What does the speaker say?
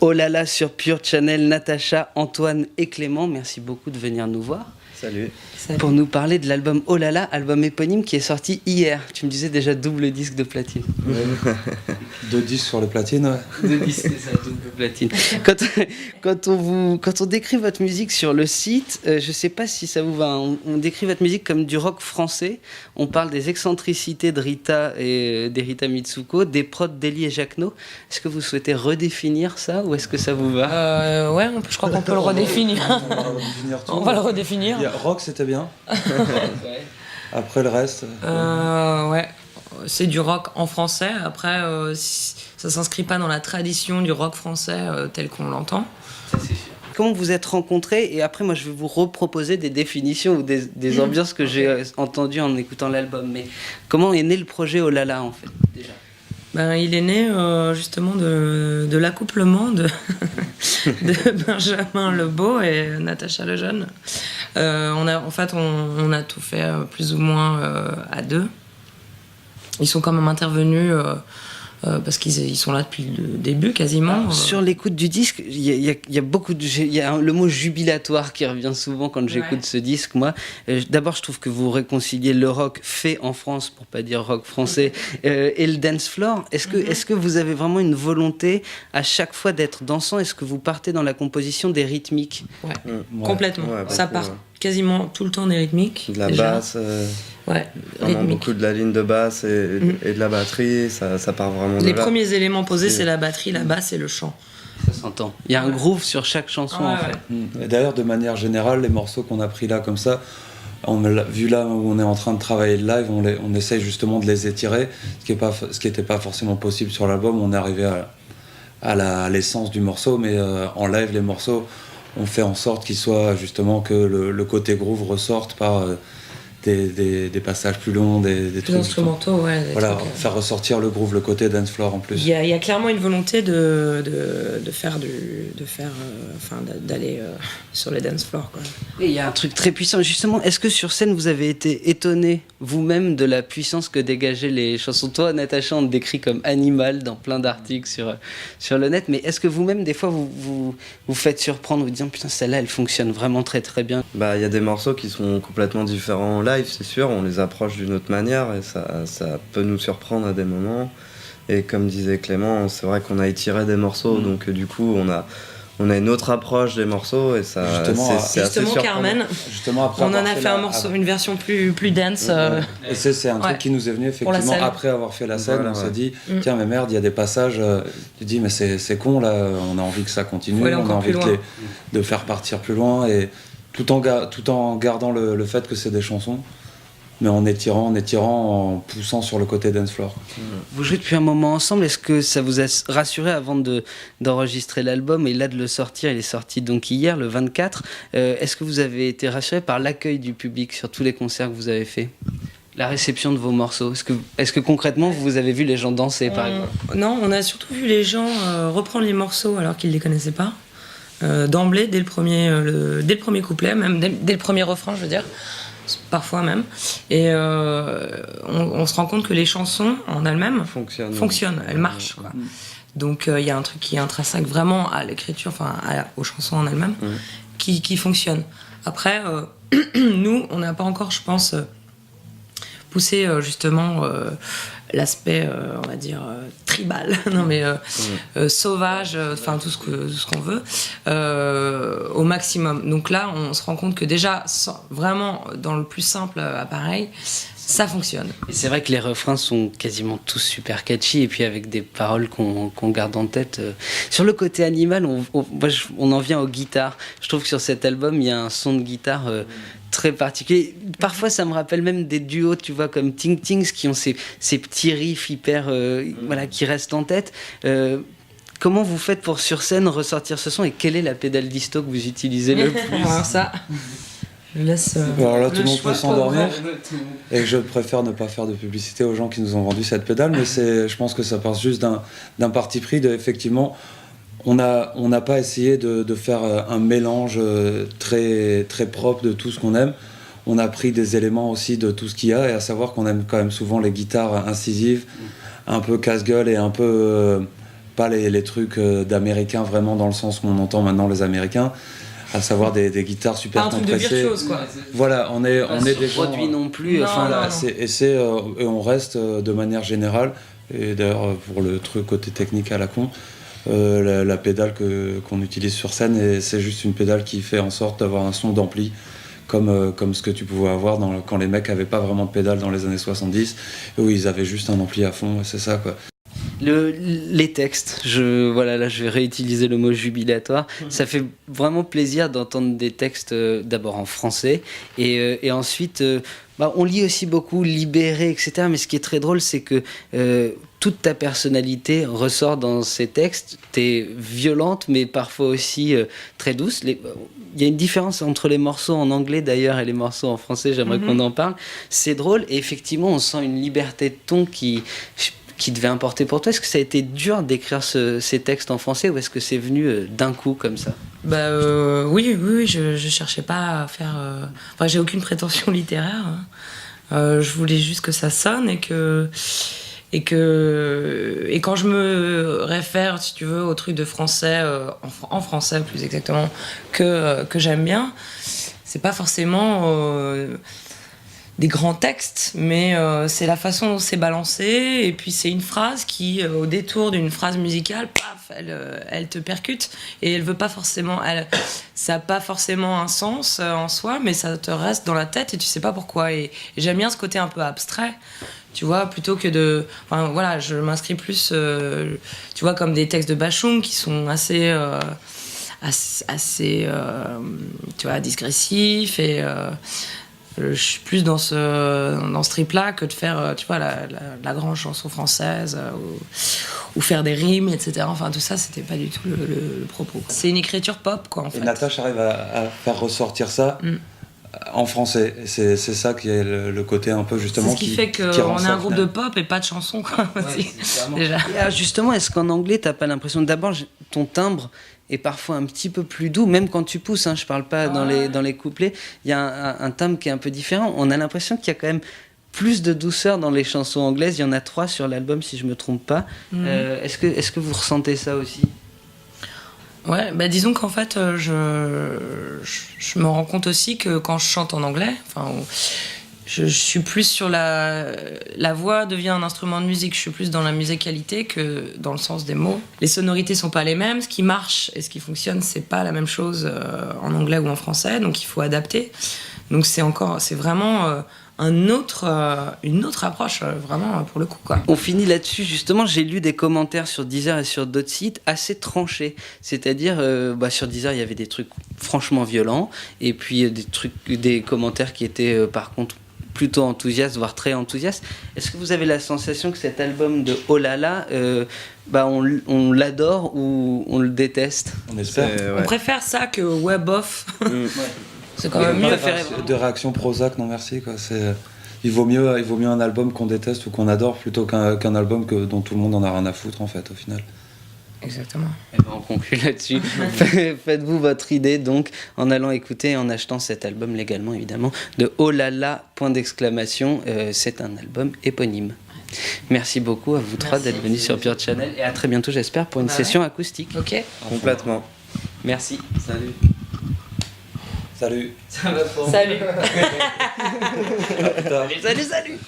Oh là là sur Pure Channel, Natacha, Antoine et Clément, merci beaucoup de venir nous voir. Salut. Pour nous parler de l'album Oh là là, album éponyme qui est sorti hier. Tu me disais déjà double disque de platine. Ouais. 2 disques sur le platine, ouais. 2 disques, c'est ça, double platine. Quand on décrit votre musique sur le site, je sais pas si ça vous va, on décrit votre musique comme du rock français. On parle des excentricités de Rita et d'Erita Mitsuko, des prods d'Eli et Jacquenot. Est-ce que vous souhaitez redéfinir ça ou est-ce que ça vous va? Ouais, je crois qu'on peut le redéfinir. On va le redéfinir. Rock, c'était bien. Après le reste. Ouais, c'est du rock en français. Après, ça s'inscrit pas dans la tradition du rock français tel qu'on l'entend. Ça, c'est sûr. Comment vous êtes rencontrés? Et après, moi, je vais vous reproposer des définitions ou des ambiances que j'ai entendues en écoutant l'album. Mais comment est né le projet Oh là là, en fait, déjà? Il est né justement de l'accouplement de Benjamin Lebeau et Natacha Lejeune. On a tout fait plus ou moins à deux. Ils sont quand même intervenus parce qu'ils sont là depuis le début quasiment. Alors, sur l'écoute du disque, il y a beaucoup il y a le mot jubilatoire qui revient souvent quand j'écoute ce disque. Moi, d'abord, je trouve que vous réconciliez le rock fait en France, pour pas dire rock français, et le dance floor. Est-ce que vous avez vraiment une volonté à chaque fois d'être dansant? Est-ce que vous partez dans la composition des rythmiques? Ouais, complètement. Ouais, ça part quasiment tout le temps des rythmiques. De la basse. Vraiment beaucoup de la ligne de basse et de la batterie, ça part vraiment de là. Les premiers éléments posés, c'est la batterie, la basse et le chant. Ça s'entend. Il y a un groove sur chaque chanson, en fait. Et d'ailleurs, de manière générale, les morceaux qu'on a pris là comme ça, vu là où on est en train de travailler le live, on essaye justement de les étirer, ce qui n'était pas forcément possible sur l'album. On est arrivé à l'essence du morceau, mais en live, les morceaux, on fait en sorte qu'ils soient justement que le côté groove ressorte par des passages plus longs, des trucs instrumentaux, ouais. Voilà, faire ressortir le groove, le côté dance floor en plus. Il y a clairement une volonté d'aller sur les dance floors, quoi. Et il y a un truc très puissant. Justement, est-ce que sur scène vous avez été étonné vous-même de la puissance que dégageaient les chansons? Toi, Natacha, on te décrit comme animal dans plein d'articles sur le net, mais est-ce que vous-même, des fois, vous faites surprendre, vous disant putain, celle-là, elle fonctionne vraiment très très bien? Il y a des morceaux qui sont complètement différents en live, c'est sûr, on les approche d'une autre manière et ça peut nous surprendre à des moments. Et comme disait Clément, c'est vrai qu'on a étiré des morceaux, donc du coup on a une autre approche des morceaux et ça c'est assez surprenant. Carmen, après on en a fait une version plus dance. Et c'est un truc qui nous est venu effectivement après avoir fait la scène. On s'est dit tiens mais merde, il y a des passages, tu dis mais c'est con là, on a envie que ça continue, on a envie de faire partir plus loin, et tout en gardant le fait que c'est des chansons, mais en étirant, en poussant sur le côté dance floor. Vous jouez depuis un moment ensemble, est-ce que ça vous a rassuré avant d'enregistrer l'album et là de le sortir? Il est sorti donc hier, le 24. Est-ce que vous avez été rassuré par l'accueil du public sur tous les concerts que vous avez fait? La réception de vos morceaux, est-ce que concrètement vous avez vu les gens danser par exemple? Non, on a surtout vu les gens reprendre les morceaux alors qu'ils ne les connaissaient pas. D'emblée, dès le premier couplet, même dès le premier refrain, je veux dire, parfois même. Et on se rend compte que les chansons en elles-mêmes fonctionnent, elles marchent, quoi. Donc il y a un truc qui est intrinsèque vraiment à l'écriture, aux chansons en elles-mêmes, qui fonctionne. Après, nous, on n'a pas encore, je pense, poussé justement l'aspect, on va dire, tribal, sauvage, tout ce qu'on veut, au maximum. Donc là, on se rend compte que déjà, vraiment, dans le plus simple appareil, ça fonctionne. Et c'est vrai que les refrains sont quasiment tous super catchy et puis avec des paroles qu'on garde en tête. Sur le côté animal, on en vient aux guitares. Je trouve que sur cet album, il y a un son de guitare très particulier. Parfois, ça me rappelle même des duos, tu vois, comme Ting Tings, qui ont ces petits riffs hyper, qui restent en tête. Comment vous faites pour, sur scène, ressortir ce son et quelle est la pédale disto que vous utilisez le plus? Alors ça... Alors là, tout le monde peut s'endormir. Et je préfère ne pas faire de publicité aux gens qui nous ont vendu cette pédale, mais je pense que ça part juste d'un parti pris effectivement, on n'a pas essayé de faire un mélange très, très propre de tout ce qu'on aime. On a pris des éléments aussi de tout ce qu'il y a, et à savoir qu'on aime quand même souvent les guitares incisives, un peu casse-gueule et un peu pas les trucs d'américains vraiment dans le sens où on entend maintenant les Américains, à savoir des guitares super Pas un truc de compressées. virtuose, quoi. Voilà, on est des gens. Produit non plus. Non, Enfin, non, là, non. Et on reste de manière générale, et d'ailleurs pour le truc côté technique à la con, la pédale qu'on utilise sur scène, et c'est juste une pédale qui fait en sorte d'avoir un son d'ampli comme ce que tu pouvais avoir quand les mecs avaient pas vraiment de pédale dans les années 70, où ils avaient juste un ampli à fond, et c'est ça quoi. Les textes, voilà, là je vais réutiliser le mot jubilatoire. Ça fait vraiment plaisir d'entendre des textes d'abord en français et ensuite on lit aussi beaucoup Libéré, etc. Mais ce qui est très drôle, c'est que toute ta personnalité ressort dans ces textes. T'es violente, mais parfois aussi très douce. Il y a une différence entre les morceaux en anglais d'ailleurs et les morceaux en français. J'aimerais qu'on en parle. C'est drôle et effectivement, on sent une liberté de ton qui devait importer pour toi. Est-ce que ça a été dur d'écrire ces textes en français ou est-ce que c'est venu d'un coup comme ça ? Oui, je cherchais pas à faire... Enfin, j'ai aucune prétention littéraire. Hein. Je voulais juste que ça sonne et quand je me réfère, si tu veux, au truc de français, en français plus exactement, que j'aime bien, c'est pas forcément... des grands textes, mais c'est la façon dont c'est balancé, et puis c'est une phrase qui, au détour d'une phrase musicale, paf, elle te percute, et elle veut pas forcément, ça n'a pas forcément un sens en soi, mais ça te reste dans la tête et tu sais pas pourquoi. Et j'aime bien ce côté un peu abstrait, tu vois, plutôt que de... Enfin voilà, je m'inscris plus, tu vois, comme des textes de Bashung qui sont assez tu vois, digressifs et... je suis plus dans ce trip-là que de faire, tu vois, la grande chanson française ou faire des rimes, etc. Enfin, tout ça, c'était pas du tout le propos. C'est une écriture pop, quoi, en fait. Et Natacha arrive à faire ressortir ça en français. Et c'est ça qui est le côté un peu, justement, c'est ce qui fait qu'on est un groupe de pop et pas de chansons, quoi. Ouais, déjà. Et justement, est-ce qu'en anglais, t'as pas l'impression... D'abord, ton timbre est parfois un petit peu plus doux, même quand tu pousses, hein, je parle pas dans les couplets, il y a un timbre qui est un peu différent. On a l'impression qu'il y a quand même plus de douceur dans les chansons anglaises. Il y en a 3 sur l'album, si je me trompe pas. Est-ce que vous ressentez ça aussi ? Ouais, disons qu'en fait, je me rends compte aussi que quand je chante en anglais, je suis plus sur la voix devient un instrument de musique. Je suis plus dans la musicalité que dans le sens des mots. Les sonorités sont pas les mêmes. Ce qui marche et ce qui fonctionne, c'est pas la même chose en anglais ou en français. Donc il faut adapter. Donc c'est vraiment une autre approche, vraiment pour le coup, quoi. On finit là-dessus, justement. J'ai lu des commentaires sur Deezer et sur d'autres sites assez tranchés. C'est-à-dire, sur Deezer, il y avait des trucs franchement violents, et puis des commentaires qui étaient par contre plutôt enthousiastes, voire très enthousiastes. Est-ce que vous avez la sensation que cet album de Oh là là, on l'adore ou on le déteste ? On espère. On préfère ça que ouais bof. C'est quand même mieux. mieux. De réaction Prozac, non merci, quoi. Il vaut mieux un album qu'on déteste ou qu'on adore plutôt qu'un album dont tout le monde en a rien à foutre, en fait, au final. Exactement. On conclut là-dessus. Faites-vous votre idée donc en allant écouter et en achetant cet album légalement évidemment de Oh là là, point d'exclamation. C'est un album éponyme. Merci beaucoup à vous trois d'être venus sur Pure Channel et à très bientôt j'espère pour une session acoustique. Ok. Complètement. Merci. Salut. Salut. Ça va pour Salut. Salut.